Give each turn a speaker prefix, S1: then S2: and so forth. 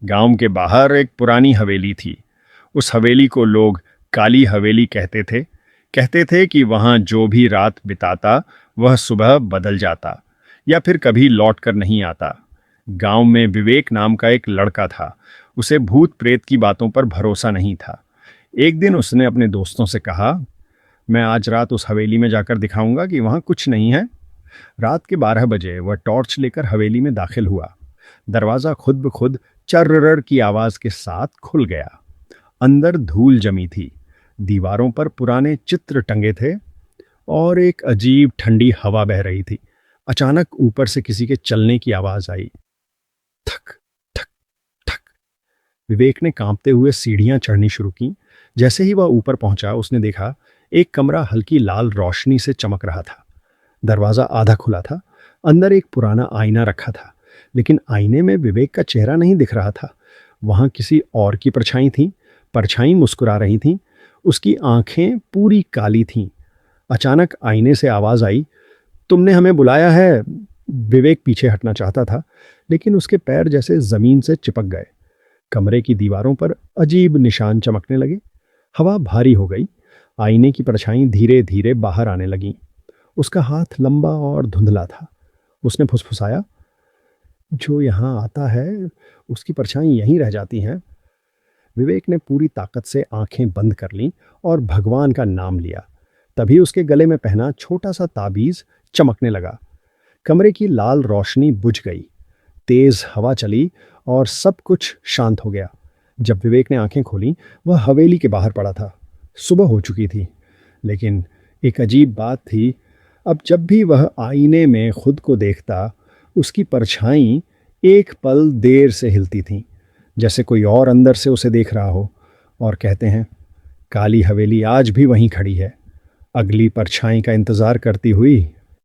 S1: गांव के बाहर एक पुरानी हवेली थी। उस हवेली को लोग काली हवेली कहते थे कि वहां जो भी रात बिताता वह सुबह बदल जाता या फिर कभी लौट कर नहीं आता। गांव में विवेक नाम का एक लड़का था। उसे भूत प्रेत की बातों पर भरोसा नहीं था। एक दिन उसने अपने दोस्तों से कहा, मैं आज रात उस हवेली में जाकर दिखाऊंगा कि वहां कुछ नहीं है। रात के 12 बजे वह टॉर्च लेकर हवेली में दाखिल हुआ। दरवाजा खुद ब खुद चर्रर की आवाज के साथ खुल गया। अंदर धूल जमी थी, दीवारों पर पुराने चित्र टंगे थे और एक अजीब ठंडी हवा बह रही थी। अचानक ऊपर से किसी के चलने की आवाज आई। थक थक थक। विवेक ने कांपते हुए सीढ़ियां चढ़नी शुरू की। जैसे ही वह ऊपर पहुंचा उसने देखा एक कमरा हल्की लाल रोशनी से चमक रहा था। दरवाजा आधा खुला था। अंदर एक पुराना आईना रखा था, लेकिन आईने में विवेक का चेहरा नहीं दिख रहा था। वहां किसी और की परछाई थी। परछाई मुस्कुरा रही थी। उसकी आंखें पूरी काली थीं। अचानक आईने से आवाज आई, तुमने हमें बुलाया है। विवेक पीछे हटना चाहता था, लेकिन उसके पैर जैसे जमीन से चिपक गए। कमरे की दीवारों पर अजीब निशान चमकने लगे। हवा भारी हो गई। आईने की परछाई धीरे धीरे बाहर आने लगी। उसका हाथ लंबा और धुंधला था। उसने फुसफुसाया, जो यहाँ आता है उसकी परछाई यहीं रह जाती हैं। विवेक ने पूरी ताकत से आंखें बंद कर लीं और भगवान का नाम लिया। तभी उसके गले में पहना छोटा सा ताबीज चमकने लगा। कमरे की लाल रोशनी बुझ गई। तेज हवा चली और सब कुछ शांत हो गया। जब विवेक ने आंखें खोली, वह हवेली के बाहर पड़ा था। सुबह हो चुकी थी, लेकिन एक अजीब बात थी। अब जब भी वह आईने में खुद को देखता, उसकी परछाई एक पल देर से हिलती थी, जैसे कोई और अंदर से उसे देख रहा हो। और कहते हैं, काली हवेली आज भी वहीं खड़ी है, अगली परछाई का इंतजार करती हुई